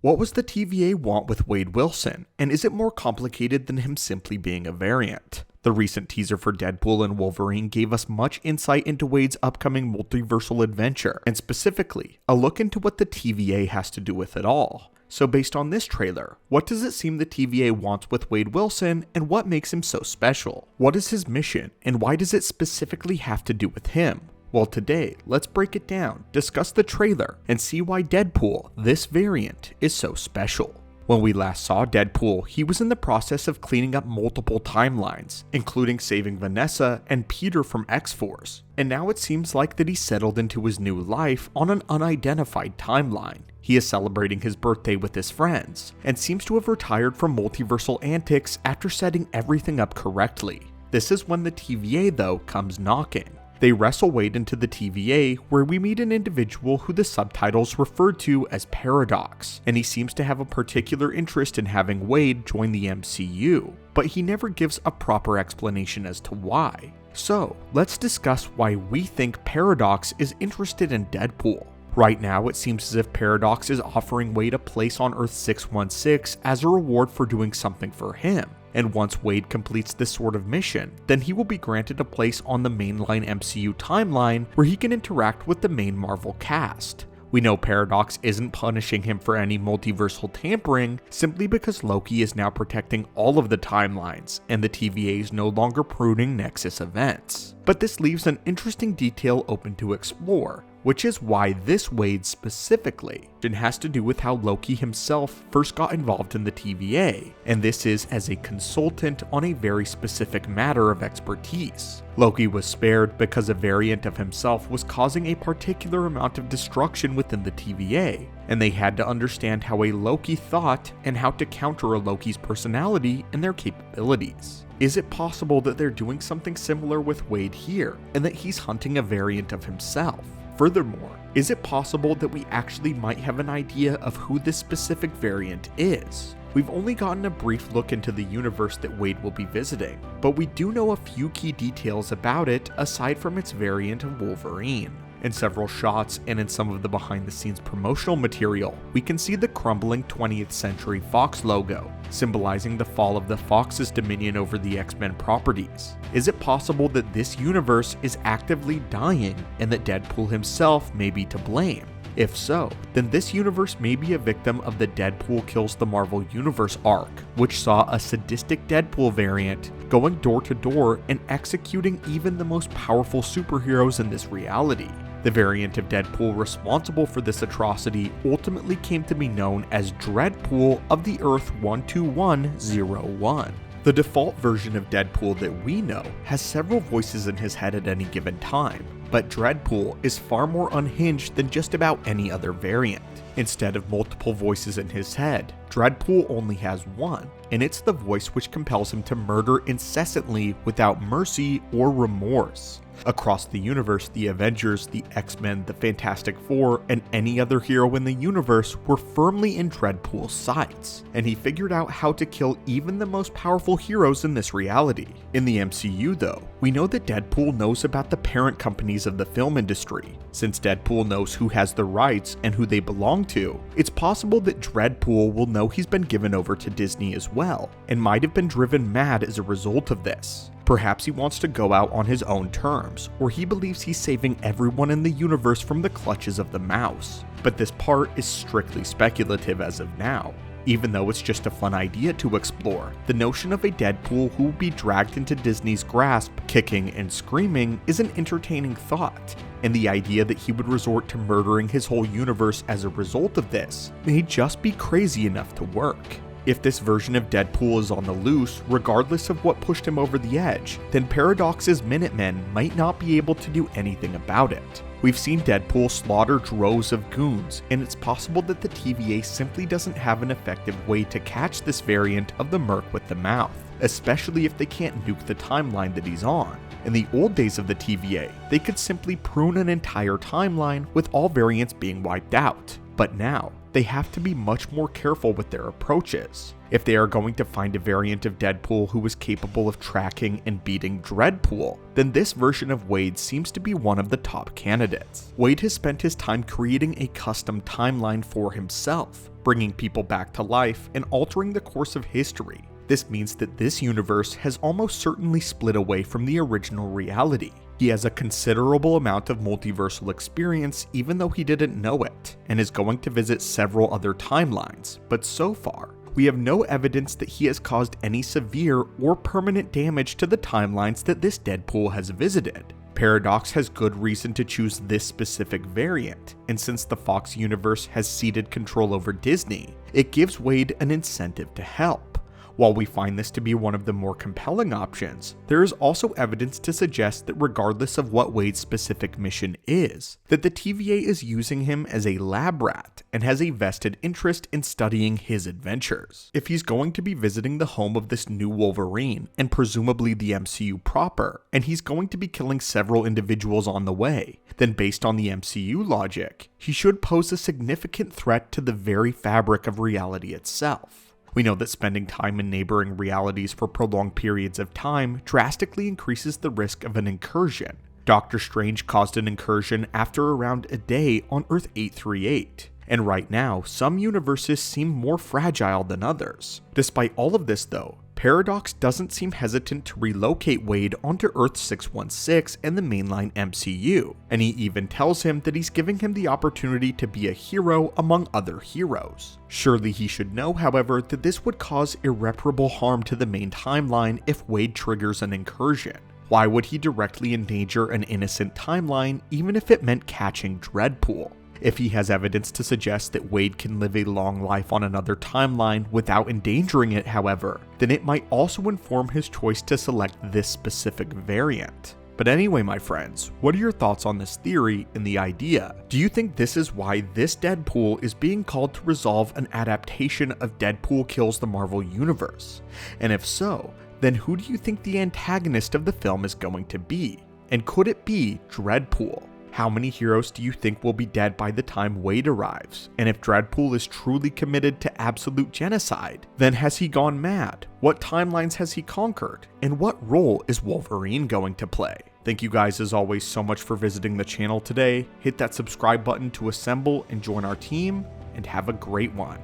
What was the TVA want with Wade Wilson, and is it more complicated than him simply being a variant? The recent teaser for Deadpool and Wolverine gave us much insight into Wade's upcoming multiversal adventure, and specifically, a look into what the TVA has to do with it all. So based on this trailer, what does it seem the TVA wants with Wade Wilson, and what makes him so special? What is his mission, and why does it specifically have to do with him? Well, today, let's break it down, discuss the trailer, and see why Deadpool, this variant, is so special. When we last saw Deadpool, he was in the process of cleaning up multiple timelines, including saving Vanessa and Peter from X-Force, and now it seems like that he's settled into his new life on an unidentified timeline. He is celebrating his birthday with his friends, and seems to have retired from multiversal antics after setting everything up correctly. This is when the TVA, though, comes knocking. They wrestle Wade into the TVA, where we meet an individual who the subtitles referred to as Paradox, and he seems to have a particular interest in having Wade join the MCU, but he never gives a proper explanation as to why. So, let's discuss why we think Paradox is interested in Deadpool. Right now, it seems as if Paradox is offering Wade a place on Earth 616 as a reward for doing something for him. And once Wade completes this sort of mission, then he will be granted a place on the mainline MCU timeline where he can interact with the main Marvel cast. We know Paradox isn't punishing him for any multiversal tampering simply because Loki is now protecting all of the timelines and the TVA is no longer pruning Nexus events. But this leaves an interesting detail open to explore, which is why this Wade specifically has to do with how Loki himself first got involved in the TVA, and this is as a consultant on a very specific matter of expertise. Loki was spared because a variant of himself was causing a particular amount of destruction within the TVA, and they had to understand how a Loki thought and how to counter a Loki's personality and their capabilities. Is it possible that they're doing something similar with Wade here, and that he's hunting a variant of himself? Furthermore, is it possible that we actually might have an idea of who this specific variant is? We've only gotten a brief look into the universe that Wade will be visiting, but we do know a few key details about it aside from its variant of Wolverine. In several shots and in some of the behind the scenes promotional material, we can see the crumbling 20th Century Fox logo, symbolizing the fall of the Fox's dominion over the X-Men properties. Is it possible that this universe is actively dying and that Deadpool himself may be to blame? If so, then this universe may be a victim of the Deadpool Kills the Marvel Universe arc, which saw a sadistic Deadpool variant going door to door and executing even the most powerful superheroes in this reality. The variant of Deadpool responsible for this atrocity ultimately came to be known as Dreadpool of the Earth 12101. The default version of Deadpool that we know has several voices in his head at any given time, but Dreadpool is far more unhinged than just about any other variant. Instead of multiple voices in his head, Dreadpool only has one, and it's the voice which compels him to murder incessantly without mercy or remorse. Across the universe, the Avengers, the X-Men, the Fantastic Four, and any other hero in the universe were firmly in Dreadpool's sights, and he figured out how to kill even the most powerful heroes in this reality. In the MCU though, we know that Deadpool knows about the parent companies of the film industry. Since Deadpool knows who has the rights and who they belong to, it's possible that Dreadpool will know he's been given over to Disney as well, and might have been driven mad as a result of this. Perhaps he wants to go out on his own terms, or he believes he's saving everyone in the universe from the clutches of the mouse. But this part is strictly speculative as of now. Even though it's just a fun idea to explore, the notion of a Deadpool who will be dragged into Disney's grasp, kicking and screaming, is an entertaining thought, and the idea that he would resort to murdering his whole universe as a result of this may just be crazy enough to work. If this version of Deadpool is on the loose, regardless of what pushed him over the edge, then Paradox's Minutemen might not be able to do anything about it. We've seen Deadpool slaughter droves of goons, and it's possible that the TVA simply doesn't have an effective way to catch this variant of the Merc with the mouth, especially if they can't nuke the timeline that he's on. In the old days of the TVA, they could simply prune an entire timeline with all variants being wiped out. But now, they have to be much more careful with their approaches. If they are going to find a variant of Deadpool who is capable of tracking and beating Dreadpool, then this version of Wade seems to be one of the top candidates. Wade has spent his time creating a custom timeline for himself, bringing people back to life and altering the course of history. This means that this universe has almost certainly split away from the original reality. He has a considerable amount of multiversal experience even though he didn't know it, and is going to visit several other timelines, but so far, we have no evidence that he has caused any severe or permanent damage to the timelines that this Deadpool has visited. Paradox has good reason to choose this specific variant, and since the Fox universe has ceded control over Disney, it gives Wade an incentive to help. While we find this to be one of the more compelling options, there is also evidence to suggest that regardless of what Wade's specific mission is, that the TVA is using him as a lab rat and has a vested interest in studying his adventures. If he's going to be visiting the home of this new Wolverine, and presumably the MCU proper, and he's going to be killing several individuals on the way, then based on the MCU logic, he should pose a significant threat to the very fabric of reality itself. We know that spending time in neighboring realities for prolonged periods of time drastically increases the risk of an incursion. Doctor Strange caused an incursion after around a day on Earth 838, and right now, some universes seem more fragile than others. Despite all of this though, Paradox doesn't seem hesitant to relocate Wade onto Earth 616 and the mainline MCU, and he even tells him that he's giving him the opportunity to be a hero among other heroes. Surely he should know, however, that this would cause irreparable harm to the main timeline if Wade triggers an incursion. Why would he directly endanger an innocent timeline even if it meant catching Dreadpool? If he has evidence to suggest that Wade can live a long life on another timeline without endangering it, however, then it might also inform his choice to select this specific variant. But anyway, my friends, what are your thoughts on this theory and the idea? Do you think this is why this Deadpool is being called to resolve an adaptation of Deadpool Kills the Marvel Universe? And if so, then who do you think the antagonist of the film is going to be? And could it be Dreadpool? How many heroes do you think will be dead by the time Wade arrives? And if Dreadpool is truly committed to absolute genocide, then has he gone mad? What timelines has he conquered? And what role is Wolverine going to play? Thank you guys as always so much for visiting the channel today. Hit that subscribe button to assemble and join our team, and have a great one.